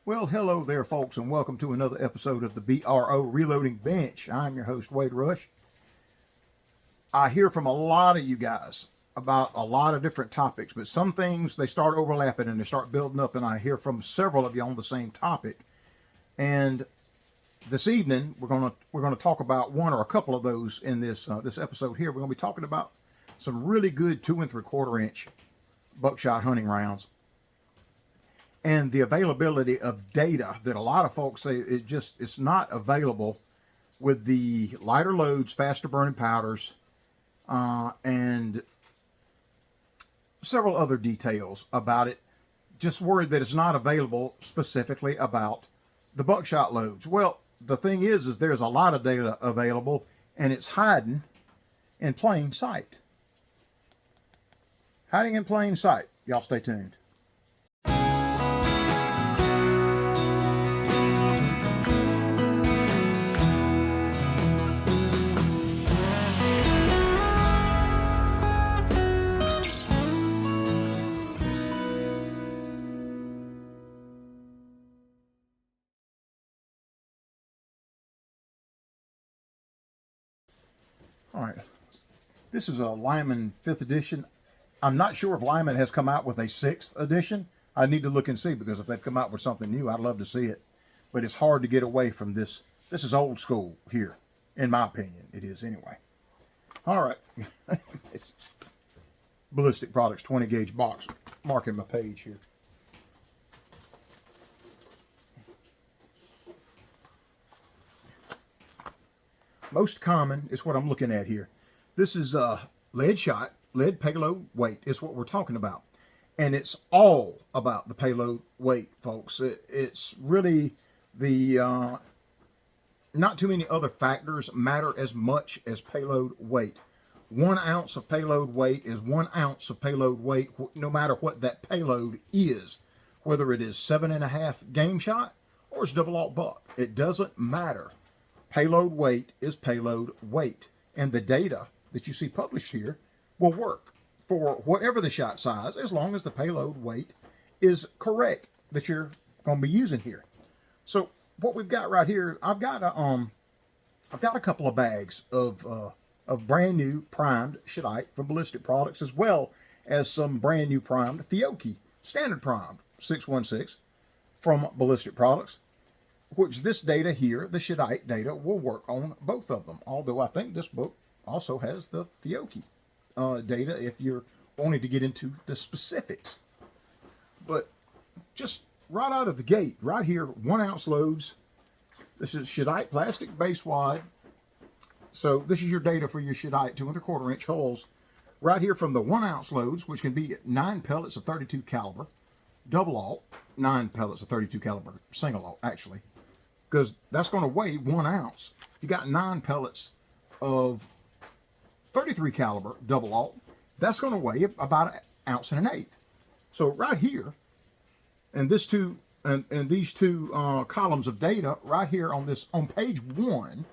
Well, hello there, folks, and welcome to another episode of the B.R.O. Reloading Bench. I'm your host, Wade Rush. I hear from a lot of you guys about a lot of different topics, but some things, they start overlapping and they start building up, and I hear from several of you on the same topic. And this evening, we're gonna talk about one or a couple of those in this episode here. We're gonna be talking about some really good 2 3/4 inch buckshot hunting rounds, and the availability of data that a lot of folks say it's not available with the lighter loads, faster burning powders, and several other details about it. Just worried that it's not available specifically about the buckshot loads. Well, the thing is there's a lot of data available, and it's hiding in plain sight. Hiding in plain sight. Y'all stay tuned. All right, this is a Lyman 5th edition. I'm not sure if Lyman has come out with a 6th edition. I need to look and see, because if they've come out with something new, I'd love to see it. But it's hard to get away from this. This is old school here, in my opinion. It is anyway. All right. It's Ballistic Products 20 gauge box. Marking my page here. Most common is what I'm looking at here. This is lead shot, lead payload weight is what we're talking about. And it's all about the payload weight, folks. It's really the, not too many other factors matter as much as payload weight. 1 ounce of payload weight is 1 ounce of payload weight, no matter what that payload is. Whether it is 7.5 game shot or it's double aught buck, it doesn't matter. Payload weight is payload weight, and the data that you see published here will work for whatever the shot size, as long as the payload weight is correct that you're going to be using here. So what we've got right here, I've got a couple of bags of brand new primed shadite from Ballistic Products, as well as some brand new primed Fiocchi standard primed 616 from Ballistic Products, which this data here, the shadite data, will work on both of them. Although I think this book also has the Fiocchi data if you're wanting to get into the specifics. But just right out of the gate, right here, 1 ounce loads. This is shadite plastic base wide. So this is your data for your shadite 2 3/4 inch holes. Right here from the 1 ounce loads, which can be 9 pellets of 32 caliber, double aught, 9 pellets of 32 caliber, single aught actually, because that's going to weigh 1 ounce. If you got 9 pellets of 33 caliber double aught, that's going to weigh about 1 ounce and 1/8. So right here, and these two columns of data right here on page 1,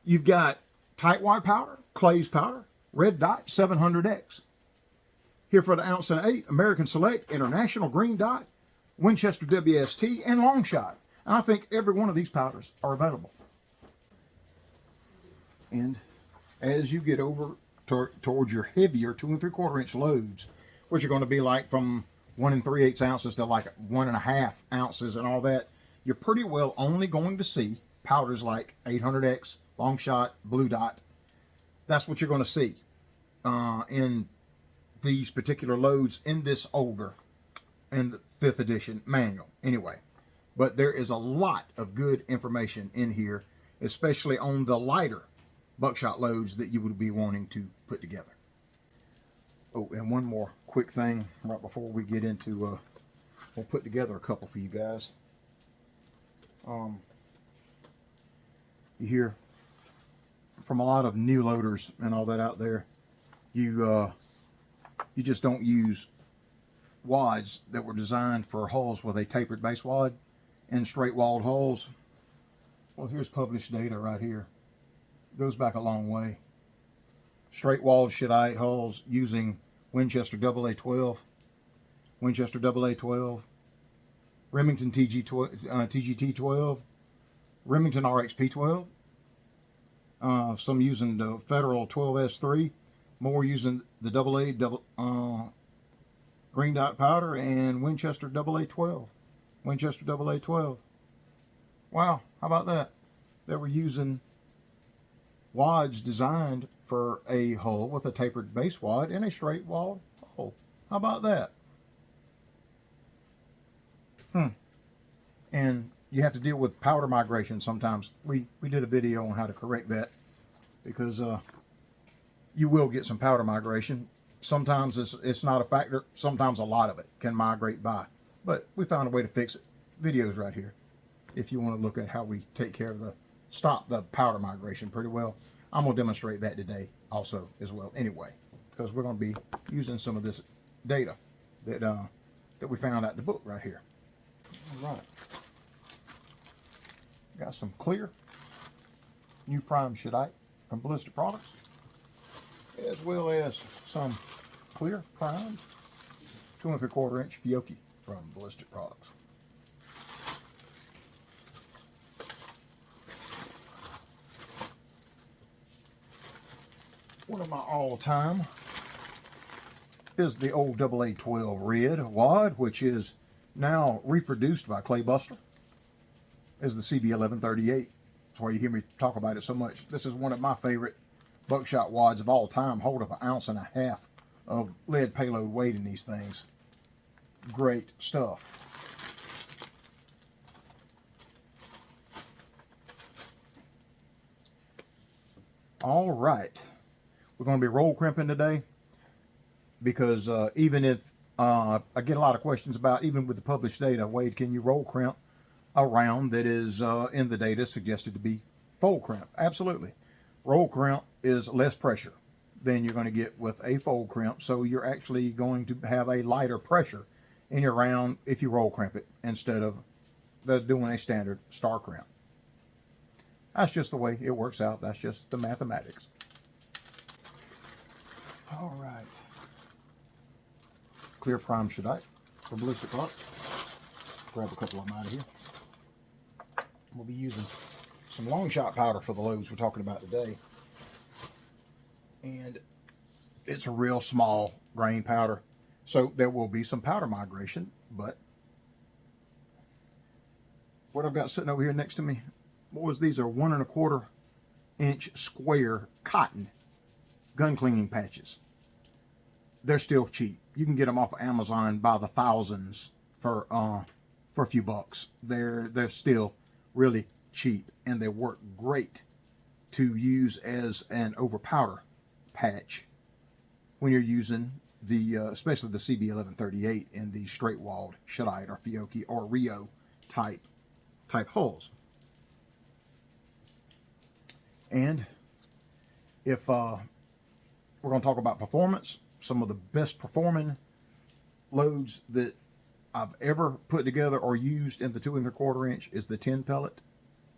you've got tight wad powder, Clay's powder, red dot 700X. Here for the 1 ounce and 1/8, American Select, International Green Dot, Winchester WST, and Long Shot. And I think every one of these powders are available. And as you get over towards your heavier 2 3/4 inch loads, which are going to be like from 1 3/8 ounces to like 1.5 ounces and all that, you're pretty well only going to see powders like 800X, Long Shot, Blue Dot. That's what you're going to see in these particular loads in this older, in the 5th edition manual anyway. But there is a lot of good information in here, especially on the lighter buckshot loads that you would be wanting to put together. Oh, and one more quick thing right before we get into, we'll put together a couple for you guys. You hear from a lot of new loaders and all that out there, you just don't use wads that were designed for holes with a tapered base wad and straight walled holes. Well, here's published data right here. Goes back a long way. Straight walled shadite holes using Winchester AA12, Winchester AA12, Remington TGT12, Remington RXP12, some using the Federal 12S3, more using the green dot powder, and Winchester AA12. Winchester AA12. Wow, how about that? They were using wads designed for a hull with a tapered base wad and a straight wad hull. How about that? And you have to deal with powder migration sometimes. We did a video on how to correct that, because you will get some powder migration. Sometimes it's not a factor. Sometimes a lot of it can migrate by. But we found a way to fix it. Videos right here, if you want to look at how we take care of stop the powder migration pretty well. I'm going to demonstrate that today also as well anyway, because we're going to be using some of this data that we found out in the book right here. All right. Got some clear new prime shadite from Ballistic Products, as well as some clear prime 2 3/4 inch Fiocchi from Ballistic Products. One of my all-time is the old AA12 red wad, which is now reproduced by Clay Buster, is the CB1138. That's why you hear me talk about it so much. This is one of my favorite buckshot wads of all time. Hold up 1.5 ounces of lead payload weight in these things. Great stuff. All right, we're going to be roll crimping today, because even if I get a lot of questions about, even with the published data, Wade, can you roll crimp a round that is in the data suggested to be fold crimp? Absolutely. Roll crimp is less pressure than you're going to get with a fold crimp, so you're actually going to have a lighter pressure in your round if you roll crimp it instead of doing a standard star crimp. That's just the way it works out. That's just the mathematics. All right. Clear prime shadite for Ballistic Products. Grab a couple of them out of here. We'll be using some long shot powder for the loads we're talking about today. And it's a real small grain powder, so there will be some powder migration. But what I've got sitting over here next to me, boys, these are 1 1/4 inch square cotton gun cleaning patches. They're still cheap. You can get them off of Amazon by the thousands for a few bucks. They're still really cheap, and they work great to use as an over powder patch when you're using the especially the CB1138 in the straight walled shadite or Fiocchi or Rio type hulls. And if we're going to talk about performance, some of the best performing loads that I've ever put together or used in the 2 3/4 inch is the 10 pellet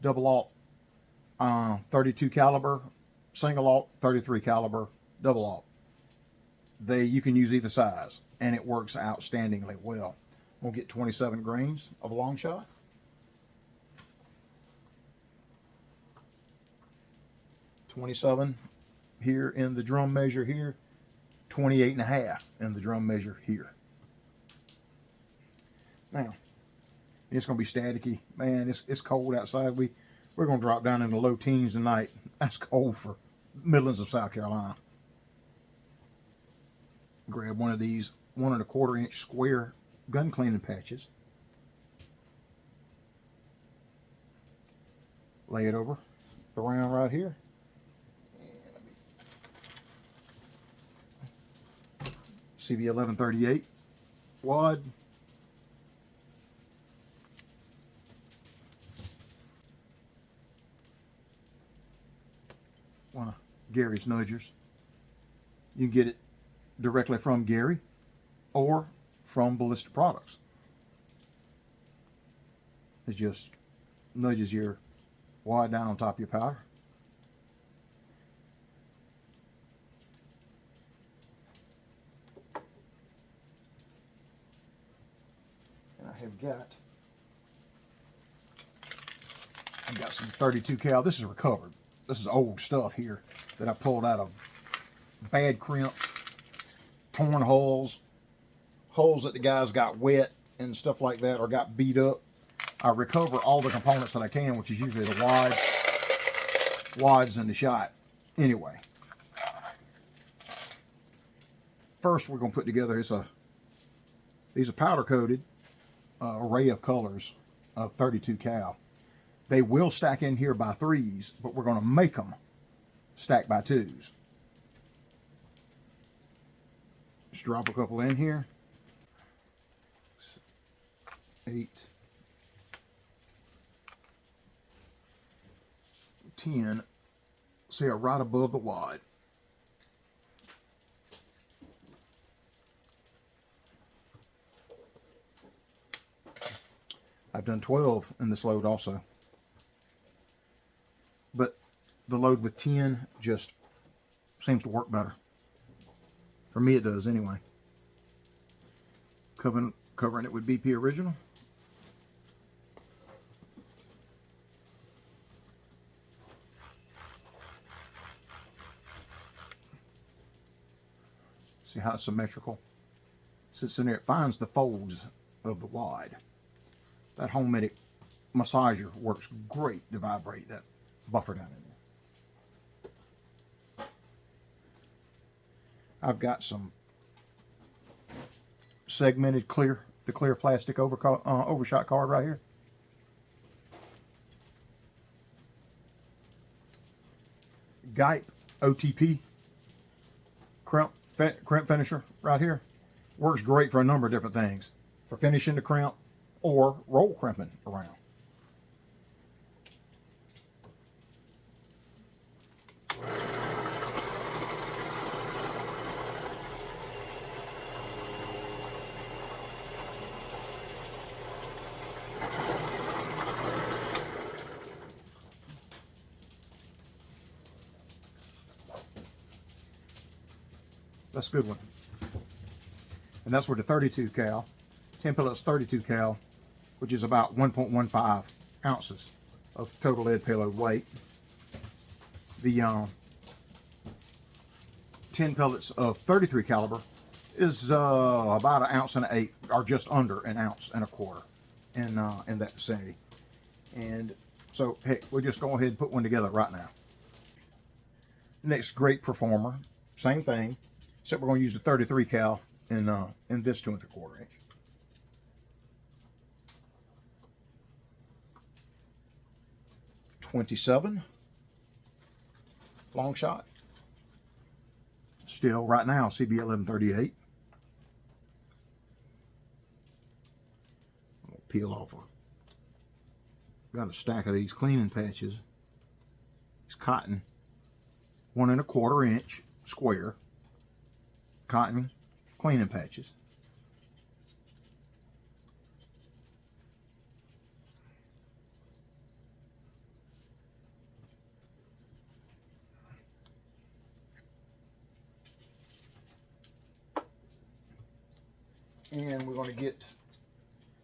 double aught 32 caliber single aught 33 caliber double aught. You can use either size, and it works outstandingly well. We'll get 27 grains of a long shot. .27 here in the drum measure here, 28.5 in the drum measure here. Now, it's going to be staticky. Man, it's cold outside. We're going to drop down in the low teens tonight. That's cold for Midlands of South Carolina. Grab one of these 1 1/4 inch square gun cleaning patches. Lay it over the round right here. CB1138 wad. One of Gary's nudgers. You can get it directly from Gary or from Ballistic Products. It just nudges your wad down on top of your powder. And I have got I've got some 32 cal. This is recovered. This is old stuff here that I pulled out of bad crimps, torn holes, holes that the guys got wet and stuff like that, or got beat up. I recover all the components that I can, which is usually the wads and the shot. Anyway, first we're going to put together these are powder coated array of colors of 32 cal. They will stack in here by 3s, but we're going to make them stack by 2s. Just drop a couple in here. 8, 10. See, right above the wad. I've done 12 in this load also. But the load with 10 just seems to work better. For me it does anyway. Covering it with BP Original. See how it's symmetrical? Sits in there, it finds the folds of the wad. That Homemedic massager works great to vibrate that buffer down in there. I've got some segmented clear plastic overshot card right here. Guype OTP crimp finisher right here. Works great for a number of different things. For finishing the crimp or roll crimping around. That's a good one. And that's with the 32 cal. 10 pellets 32 cal, which is about 1.15 ounces of total lead payload weight. The 10 pellets of 33 caliber is about 1 ounce and 1/8, or just under 1 ounce and 1/4 in that vicinity. And so, hey, we'll just go ahead and put one together right now. Next great performer, same thing, except we're going to use the 33 cal in this 2 3/4 inch. .27 long shot. Still right now CB 1138. I'll peel off. Got a stack of these cleaning patches. It's cotton, 1 1/4 inch square cotton cleaning patches. And we're going to get,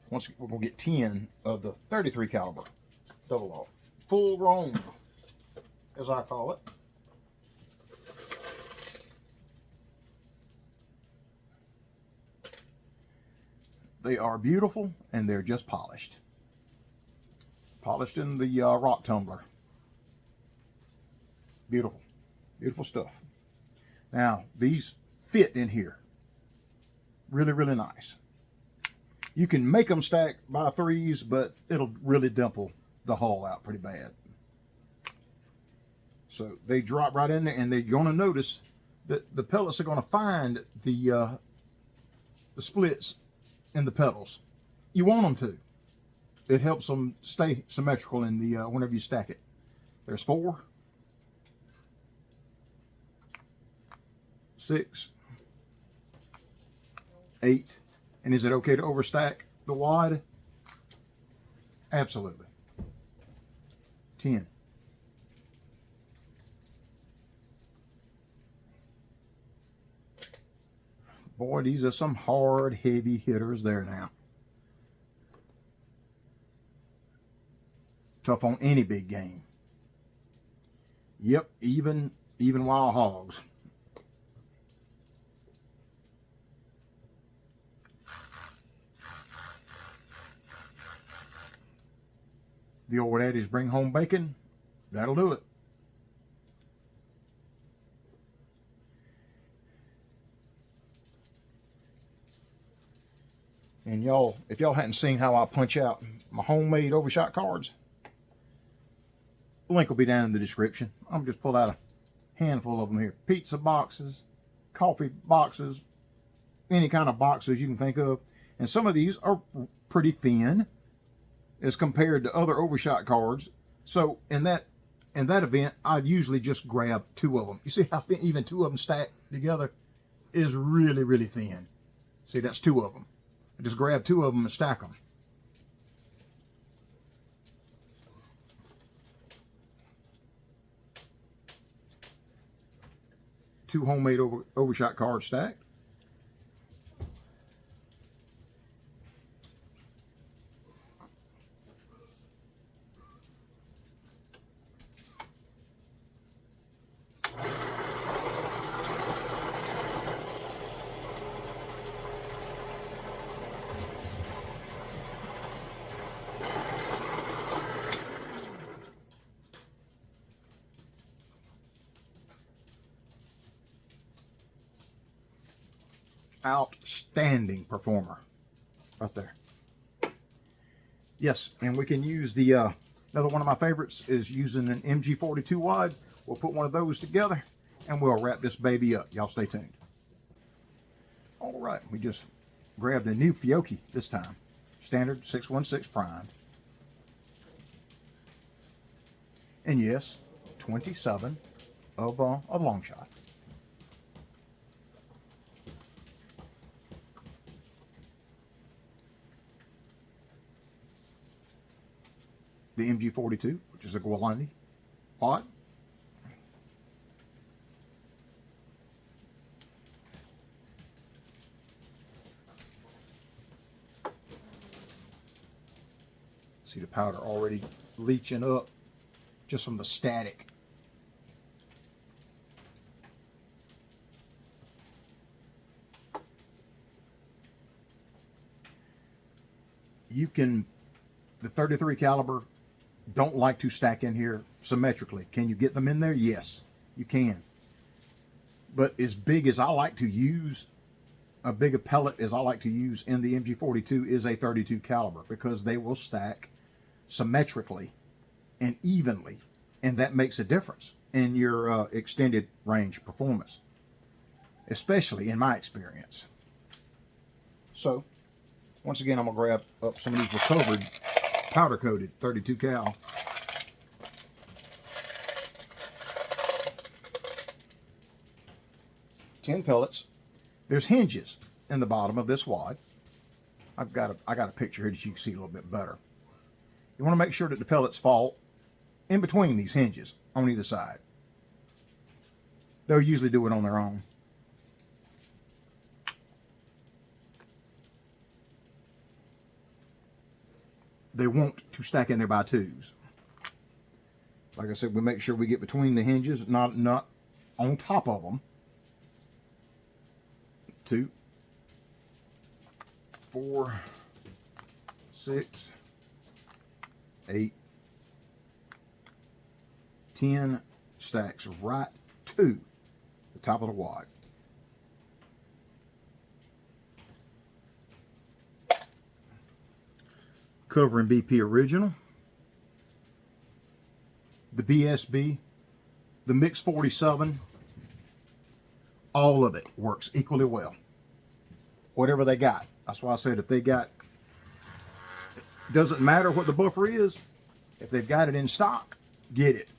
we're going to get 10 of the 33 caliber double aught, full roam, as I call it. They are beautiful, and they're just polished. Polished in the rock tumbler. Beautiful, beautiful stuff. Now, these fit in here. Really, really nice. You can make them stack by 3s, but it'll really dimple the hull out pretty bad. So they drop right in there, and they're going to notice that the pellets are going to find the splits in the petals. You want them to. It helps them stay symmetrical in the whenever you stack it. There's 4, 6, 8. And is it okay to overstack the wad? Absolutely. 10. Boy, these are some hard, heavy hitters there now. Tough on any big game. Yep, even wild hogs. The old adage, bring home bacon, that'll do it. And y'all, if y'all hadn't seen how I punch out my homemade overshot cards, the link will be down in the description. I'm just pull out a handful of them here. Pizza boxes, coffee boxes, any kind of boxes you can think of. And some of these are pretty thin as compared to other overshot cards. So in that event, I'd usually just grab 2 of them. You see how thin, even 2 of them stacked together is really, really thin. See, that's 2 of them. I just grab 2 of them and stack them. Two homemade overshot cards stacked. Outstanding performer right there. Yes, and we can use the another one of my favorites is using an MG42 wad. We'll put one of those together and we'll wrap this baby up. Y'all stay tuned. All right, we just grabbed a new Fiocchi this time, standard 616 primed, and yes, 27 of long shot. The MG42, which is a Gualani pot. See the powder already leaching up just from the static. You can, the 33 caliber don't like to stack in here symmetrically. Can you get them in there? Yes, you can. But as big as I like to use, a big a pellet as I like to use in the MG42 is a 32 caliber because they will stack symmetrically and evenly, and that makes a difference in your extended range performance, especially in my experience. So once again, I'm gonna grab up some of these recovered powder coated 32 cal. Ten pellets. There's hinges in the bottom of this wad. I got a picture here that you can see a little bit better. You want to make sure that the pellets fall in between these hinges on either side. They'll usually do it on their own. They want to stack in there by 2s. Like I said, we make sure we get between the hinges, not on top of them. 2, 4, 6, 8, 10 stacks right to the top of the wad. Covering BP Original, the BSB, the Mix 47, all of it works equally well. Whatever they got. That's why I said if they got, doesn't matter what the buffer is, if they've got it in stock, get it.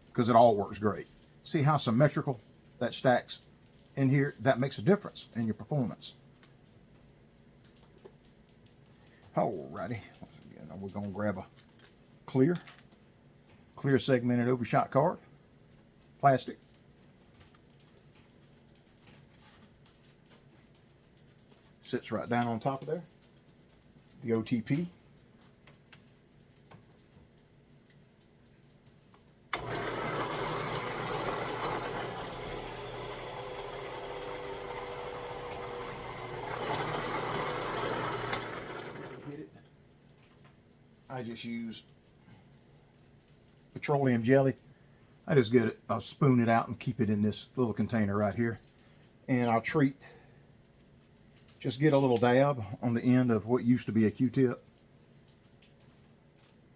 Because it all works great. See how symmetrical that stacks in here? That makes a difference in your performance. Alrighty, now we're gonna grab a clear segmented overshot card, plastic. Sits right down on top of there. The OTP. I just use petroleum jelly. I just get it, I'll spoon it out and keep it in this little container right here. And I'll just get a little dab on the end of what used to be a Q-tip.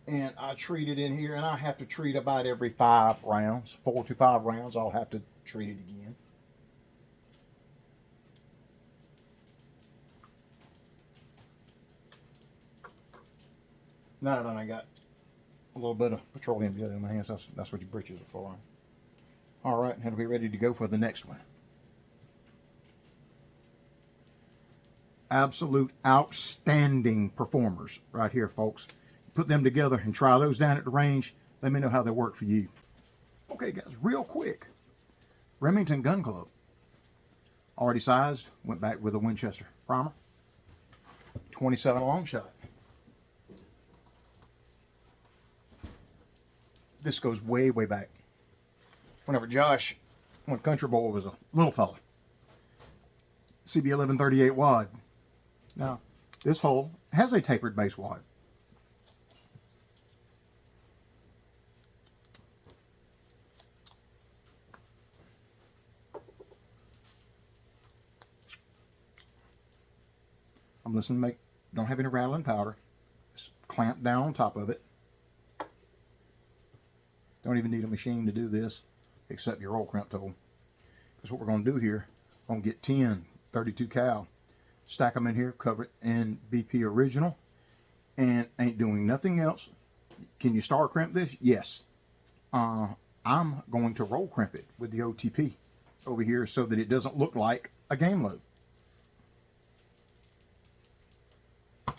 And I treat it in here, and I have to treat about every 5 rounds, 4 to 5 rounds, I'll have to treat it again. Now that I got a little bit of petroleum jelly in my hands, that's what your britches are for. All right, and I'll be ready to go for the next one. Absolute outstanding performers right here, folks. Put them together and try those down at the range. Let me know how they work for you. Okay, guys, real quick. Remington Gun Club. Already sized. Went back with a Winchester primer. 27 long shot. This goes way, way back. Whenever Josh, when Country Boy was a little fella. CB 1138 wad. Now, this hole has a tapered base wad. I'm listening to don't have any rattling powder. Just clamp down on top of it. Don't even need a machine to do this, except your roll crimp tool. Because what we're going to do here, we're going to get 10 32 cal, stack them in here, cover it in BP original, and ain't doing nothing else. Can you star crimp this? Yes. I'm going to roll crimp it with the OTP over here so that it doesn't look like a game load.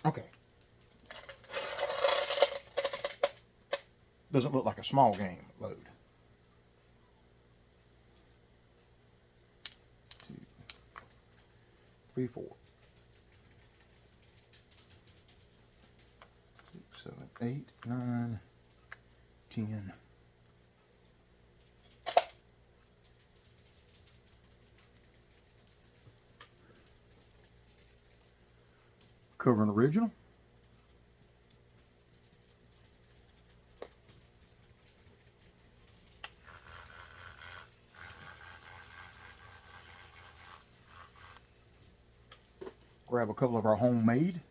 Okay. Doesn't look like a small game load. 2, 3, 4, 6, 7, 8, 9, 10. Covering original. Grab a couple of our homemade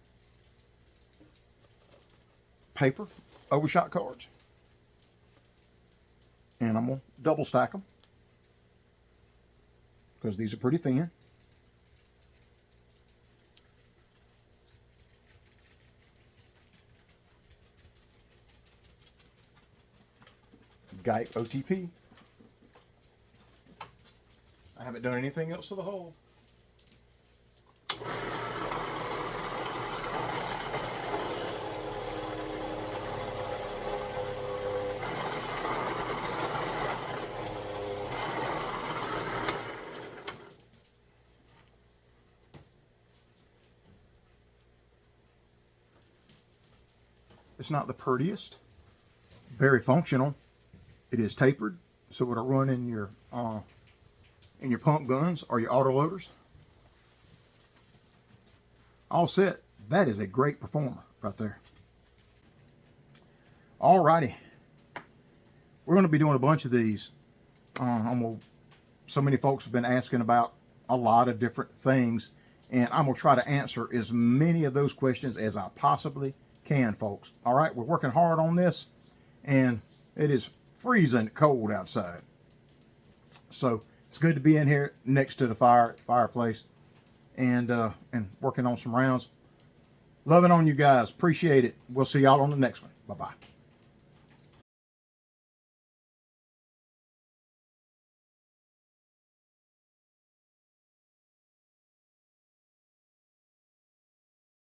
paper overshot cards, and I'm going to double stack them because these are pretty thin. Guy OTP. I haven't done anything else to the hole. It's not the prettiest, very functional. It is tapered, so it'll run in your pump guns or your auto loaders. All set. That is a great performer right there. Alrighty, we're going to be doing a bunch of these. So many folks have been asking about a lot of different things, and I'm going to try to answer as many of those questions as I possibly can, folks. All right, we're working hard on this, and it is freezing cold outside. So it's good to be in here next to the fireplace and working on some rounds. Loving on you guys. Appreciate it. We'll see y'all on the next one. Bye-bye.